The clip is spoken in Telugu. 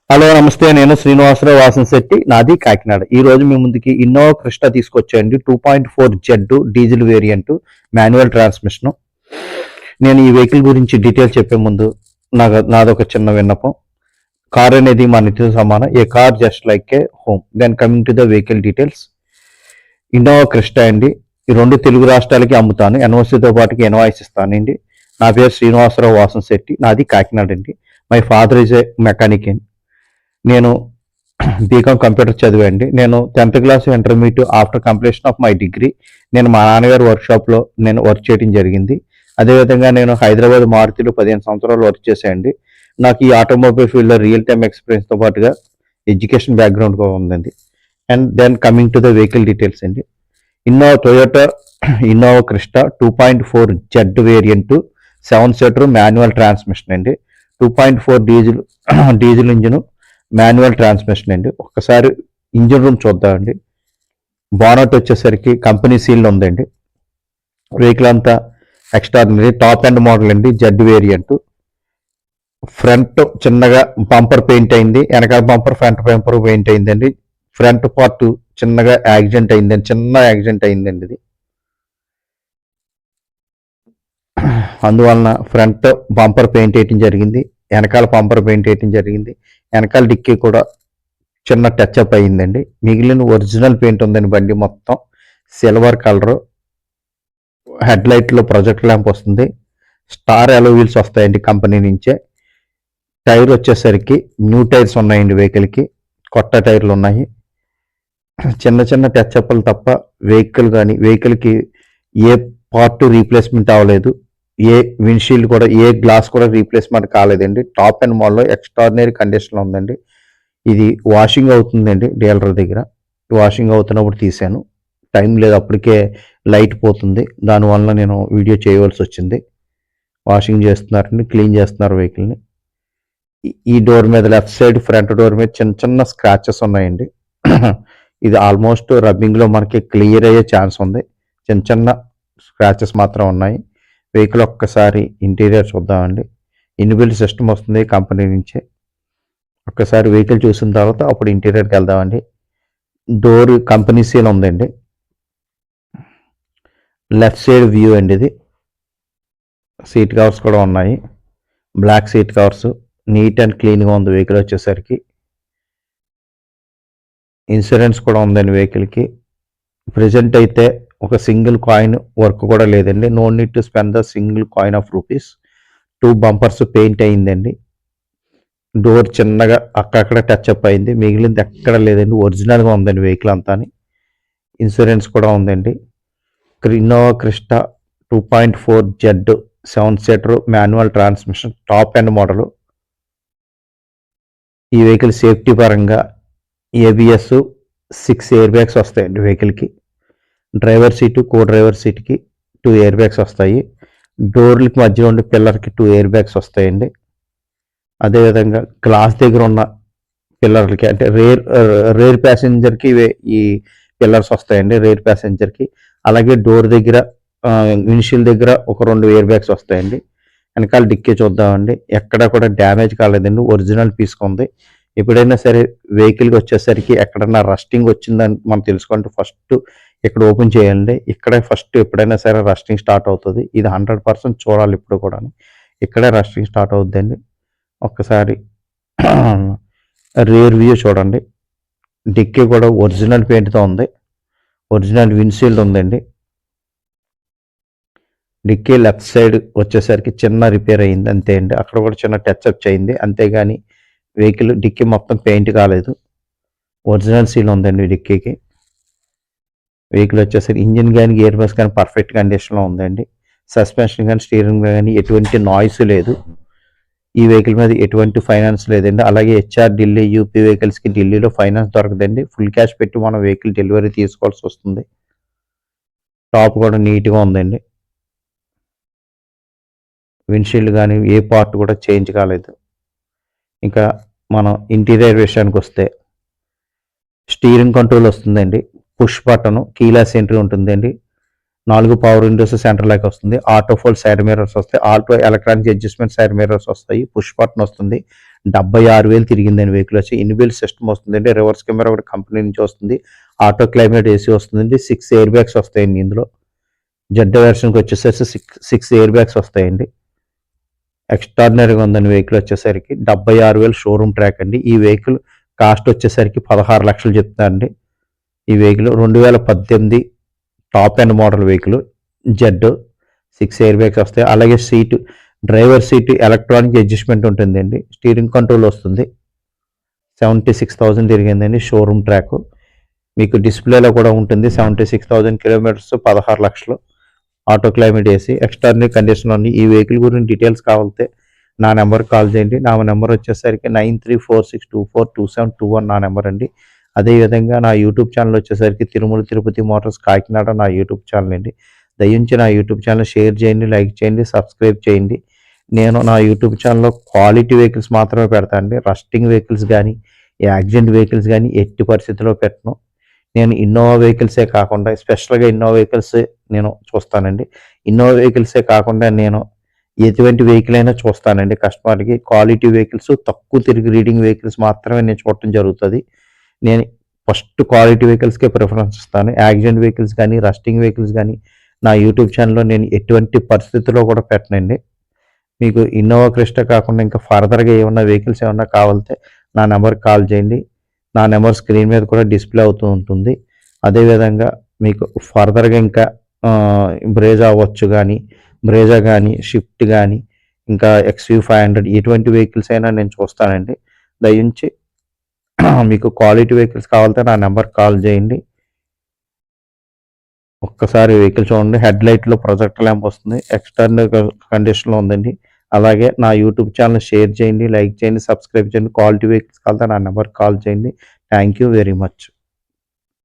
హలో నమస్తే, నేను శ్రీనివాసరావు వాసనశెట్టి, నాది కాకినాడ. ఈ రోజు మీ ముందుకి ఇన్నోవా క్రిస్టా తీసుకొచ్చేయండి. 2.4 Z diesel variant manual transmission. నేను ఈ వెహికల్ గురించి డీటెయిల్స్ చెప్పే ముందు నాదొక చిన్న విన్నపం. కార్ అనేది మన ఇంటితో సమానం. A car just like a home. Then coming to the vehicle details. Innova Crysta అండి. ఈ రెండు తెలుగు రాష్ట్రాలకి అమ్ముతాను. ఎన్ఓసితో పాటుకి ఎన్ఓఐస్ ఇస్తానండి. నా పేరు శ్రీనివాసరావు వాసనశెట్టి, నాది కాకినాడ అండి. My father is a mechanic అండి. నేను బీకామ్ కంప్యూటర్ చదివండి. నేను 10th class intermediate after completion of my degree నేను మా నాన్నగారి వర్క్షాప్లో నేను వర్క్ చేయడం జరిగింది. అదేవిధంగా నేను హైదరాబాద్ మారుతిలో 15 సంవత్సరాలు వర్క్ చేశానండి. నాకు ఈ ఆటోమొబైల్ ఫీల్డ్లో రియల్ టైమ్ ఎక్స్పీరియన్స్తో పాటుగా ఎడ్యుకేషన్ బ్యాక్గ్రౌండ్ కూడా ఉందండి. And then coming to the vehicle details అండి. Toyota Innova Crysta 2.4 Z variant 7 seater manual transmission అండి. 2.4 డీజిల్ ఇంజిన్ మాన్యువల్ ట్రాన్స్మిషన్ అండి. ఒక్కసారి ఇంజిన్ రూమ్ చూద్దామండి. బానట్ వచ్చేసరికి కంపెనీ సీల్ ఉందండి. వెహికల్ అంతా ఎక్స్ట్రాడినరీ టాప్ అండ్ మోడల్ అండి. Z variant. ఫ్రంట్ చిన్నగా బంపర్ పెయింట్ అయింది, వెనకాల బంపర్ ఫ్రంట్ బంపర్ పెయింట్ అయిందండి. ఫ్రంట్ పార్ట్ చిన్నగా యాక్సిడెంట్ అయిందండి, చిన్న యాక్సిడెంట్ అయిందండి ఇది. అందువలన ఫ్రంట్ బంపర్ పెయింట్ వేయటం జరిగింది, వెనకాల బంపర్ పెయింట్ వేయటం జరిగింది. వెనకాల డిక్కీ కూడా చిన్న టచ్అప్ అయ్యిందండి. మిగిలిన ఒరిజినల్ పెయింట్ ఉందండి. బండి మొత్తం సిల్వర్ కలర్. హెడ్ లైట్లో ప్రొజెక్ట్ ల్యాంప్ వస్తుంది. స్టార్ అలో వీల్స్ వస్తాయండి కంపెనీ నుంచే. టైర్ వచ్చేసరికి న్యూ టైర్స్ ఉన్నాయండి. వెహికల్కి కొత్త టైర్లు ఉన్నాయి. చిన్న చిన్న టచ్అప్లు తప్ప వెహికల్కి ఏ పార్ట్ రీప్లేస్మెంట్ అవ్వలేదు. ఏ విండ్షీల్డ్ కూడా, ఏ గ్లాస్ కూడా రీప్లేస్మెంట్ కాలేదండి. టాప్ అండ్ మాల్లో ఎక్స్ట్రాడినరీ కండిషన్లో ఉందండి. ఇది వాషింగ్ అవుతుందండి డీలర్ దగ్గర. వాషింగ్ అవుతున్నప్పుడు తీశాను, టైం లేదు, అప్పటికే లైట్ పోతుంది. దానివల్ల నేను వీడియో చేయవలసి వచ్చింది. వాషింగ్ చేస్తున్నారండి, క్లీన్ చేస్తున్నారు వెహికల్ని. ఈ డోర్ మీద లెఫ్ట్ సైడ్ ఫ్రంట్ డోర్ మీద చిన్న చిన్న స్క్రాచెస్ ఉన్నాయండి. ఇది ఆల్మోస్ట్ రబ్బింగ్లో మనకి క్లియర్ అయ్యే ఛాన్స్ ఉంది. చిన్న చిన్న స్క్రాచెస్ మాత్రం ఉన్నాయి. వెహికల్ ఒక్కసారి ఇంటీరియర్ చూద్దామండి. ఇన్బిల్ట్ సిస్టమ్ వస్తుంది కంపెనీ నుంచే. ఒక్కసారి వెహికల్ చూసిన తర్వాత అప్పుడు ఇంటీరియర్కి వెళ్దామండి. డోర్ కంపెనీ సీల్ ఉందండి. లెఫ్ట్ సైడ్ వ్యూ అండి ఇది. సీట్ కవర్స్ కూడా ఉన్నాయి, black seat covers. Neat and క్లీన్గా ఉంది వెహికల్ వచ్చేసరికి. ఇన్సూరెన్స్ కూడా ఉందండి వెహికల్కి. ప్రజెంట్ అయితే ఒక సింగిల్ కాయిన్ వర్క్ కూడా లేదండి. No need to spend the single coin of rupees. 2 bumpers paint అయిందండి. డోర్ చిన్నగా అక్కడక్కడ టచ్అప్ అయింది, మిగిలింది ఎక్కడ లేదండి. ఒరిజినల్గా ఉందండి వెహికల్ అంతా. ఇన్సూరెన్స్ కూడా ఉందండి. Innova Crysta 2.4 Z 7 seater manual transmission top and model. ఈ వెహికల్ సేఫ్టీ పరంగా ఏబిఎస్ 6 ఎయిర్ బ్యాగ్స్ వస్తాయండి వెహికల్కి. డ్రైవర్ సీటు, కో డ్రైవర్ సీట్కి 2 ఎయిర్ బ్యాగ్స్ వస్తాయి. డోర్లకి మధ్యలో ఉండే పిల్లర్కి 2 ఎయిర్ బ్యాగ్స్ వస్తాయండి. అదేవిధంగా గ్లాస్ దగ్గర ఉన్న పిల్లర్లకి, అంటే రేర్ ప్యాసింజర్కి ఈ పిల్లర్స్ వస్తాయండి, రేర్ ప్యాసింజర్కి. అలాగే డోర్ దగ్గర, విండ్షీల్డ్ దగ్గర ఒక 2 ఎయిర్ బ్యాగ్స్ వస్తాయండి. వెనకాల డిక్కీ చూద్దామండి. ఎక్కడ కూడా డ్యామేజ్ కాలేదండి, ఒరిజినల్ పీస్గా ఉంది. ఎప్పుడైనా సరే వెహికల్కి వచ్చేసరికి ఎక్కడన్నా రస్టింగ్ వచ్చిందని మనం తెలుసుకుంటే ఫస్ట్ ఇక్కడ ఓపెన్ చేయండి. ఇక్కడే ఫస్ట్ ఎప్పుడైనా సరే రస్టింగ్ స్టార్ట్ అవుతుంది. ఇది 100% చూడాలి ఇప్పుడు కూడా. ఇక్కడే రస్టింగ్ స్టార్ట్ అవుతుందండి. ఒక్కసారి రేర్ వ్యూ చూడండి. డిక్కీ కూడా ఒరిజినల్ పెయింట్తో ఉంది. ఒరిజినల్ విండ్షీల్డ్ ఉందండి. డిక్కీ లెఫ్ట్ సైడ్ వచ్చేసరికి చిన్న రిపేర్ అయింది అంతే అండి. అక్కడ కూడా చిన్న టచ్అప్ చేయింది అంతేగాని వెహికల్ డిక్కీ మొత్తం పెయింట్ కాలేదు. ఒరిజినల్ సీల్ ఉందండి డిక్కీకి. వెహికల్ వచ్చేసరికి ఇంజిన్ కానీ గేర్ బాక్స్ కానీ పర్ఫెక్ట్ కండిషన్లో ఉందండి. సస్పెన్షన్ కానీ స్టీరింగ్ కానీ ఎటువంటి నాయిస్ లేదు. ఈ వెహికల్ మీద ఎటువంటి ఫైనాన్స్ లేదండి. అలాగే హెచ్ఆర్ ఢిల్లీ యూపీ వెహికల్స్కి ఢిల్లీలో ఫైనాన్స్ దొరకదండి. ఫుల్ క్యాష్ పెట్టి మనం వెహికల్ డెలివరీ తీసుకోవాల్సి వస్తుంది. టాప్ కూడా నీట్గా ఉందండి. విండ్షీల్డ్ కానీ ఏ పార్ట్ కూడా చేంజ్ కాలేదు. ఇంకా మనం ఇంటీరియర్ విషయానికి వస్తే స్టీరింగ్ కంట్రోల్ వస్తుందండి. పుష్ బటన్, కీలెస్ ఎంట్రీ ఉంటుందండి. 4 పవర్ విండోస్ సెంటర్ లాక్ వస్తుంది. ఆటో ఫోల్డ్ సైడ్ మిర్రర్స్ వస్తాయి. Auto electronic adjustment side mirrors వస్తాయి. పుష్ బటన్ వస్తుంది. 76,000 తిరిగిందండి వెహికల్ వచ్చి. ఇన్బిల్ట్ సిస్టమ్ వస్తుందండి, రివర్స్ కెమెరా ఒకటి కంపెనీ నుంచి వస్తుంది, ఆటో క్లైమేట్ ఏసీ వస్తుందండి, 6 ఎయిర్ బ్యాగ్స్ వస్తాయండి ఇందులో. జెడ్ వెర్షన్కి వచ్చేసరికి 6 ఎయిర్ బ్యాగ్స్ వస్తాయండి. ఎక్స్ట్రాడినరీగా ఉందండి వెహికల్ వచ్చేసరికి. 76,000 షోరూమ్ ట్రాక్ అండి. ఈ వెహికల్ కాస్ట్ వచ్చేసరికి 16 లక్షలు చెప్తానండి. ఈ vehicle 2018 top end model vehicle, Z, 6 air bags వస్తాయి. అలాగే డ్రైవర్ సీట్ ఎలక్ట్రానిక్ అడ్జస్ట్మెంట్ ఉంటుందండి, స్టీరింగ్ కంట్రోల్ వస్తుంది. 76,000 తిరిగిందండి షోరూమ్ ట్రాక్. మీకు డిస్ప్లేలో కూడా ఉంటుంది. 76,000 కిలోమీటర్స్, 16 లక్షలు. Auto climate AC, extraordinary condition ఉంది. ఈ వెహికల్ గురించి డీటెయిల్స్ కావాలంటే నా నెంబర్కి కాల్ చేయండి. నా నెంబర్ వచ్చేసరికి 9346242721 నా నెంబర్ అండి. అదేవిధంగా నా యూట్యూబ్ ఛానల్ వచ్చేసరికి తిరుమల తిరుపతి మోటార్స్ కాకినాడ నా యూట్యూబ్ ఛానల్ అండి. దయించి నా యూట్యూబ్ ఛానల్ షేర్ చేయండి, లైక్ చేయండి, సబ్స్క్రైబ్ చేయండి. నేను నా యూట్యూబ్ ఛానల్లో క్వాలిటీ వెహికల్స్ మాత్రమే పెడతాను అండి. రస్టింగ్ వెహికల్స్ కానీ, యాక్సిడెంట్ వెహికల్స్ కానీ ఎట్టి పరిస్థితుల్లో పెట్టను. నేను ఇన్నోవా వెహికల్సే కాకుండా, స్పెషల్గా ఇన్నోవా వెహికల్స్ నేను చూస్తానండి. ఇన్నోవా వెహికల్సే కాకుండా నేను ఎటువంటి వెహికల్ అయినా చూస్తానండి. కస్టమర్కి క్వాలిటీ వెహికల్స్, తక్కువ తిరిగి రీడింగ్ వెహికల్స్ మాత్రమే నేను చూడటం జరుగుతుంది. నేను ఫస్ట్ క్వాలిటీ వెహికల్స్కే ప్రిఫరెన్స్ ఇస్తాను. యాక్సిడెంట్ వెహికల్స్ కానీ, రస్టింగ్ వెహికల్స్ కానీ నా యూట్యూబ్ ఛానల్లో నేను ఎటువంటి పరిస్థితుల్లో కూడా పెట్టనండి. మీకు ఇన్నోవా క్రిస్టా కాకుండా ఇంకా ఫర్దర్గా ఏమన్నా వెహికల్స్ ఏమన్నా కావాలంటే నా నెంబర్కి కాల్ చేయండి. నా నెంబర్ స్క్రీన్ మీద కూడా డిస్ప్లే అవుతూ ఉంటుంది. అదేవిధంగా మీకు ఫర్దర్గా ఇంకా బ్రేజా అవ్వచ్చు కానీ, బ్రేజా కానీ, షిఫ్ట్ కానీ, ఇంకా XV500 ఎటువంటి వెహికల్స్ అయినా నేను చూస్తానండి. దయించి మీకు క్వాలిటీ వెహికల్స్ కావాలంటే నా నెంబర్కి కాల్ చేయండి. ఒక్కసారి వెహికల్ చూడండి. హెడ్ లైట్లో ప్రొజెక్టర్ ల్యాంప్ వస్తుంది, ఎక్స్టర్నల్ కండిషన్లో ఉందండి. అలాగే నా యూట్యూబ్ ఛానల్ షేర్ చేయండి, లైక్ చేయండి, సబ్స్క్రైబ్ చేయండి. క్వాలిటీ వెహికల్స్ కావాలంటే నా నెంబర్కి కాల్ చేయండి. Thank you very much.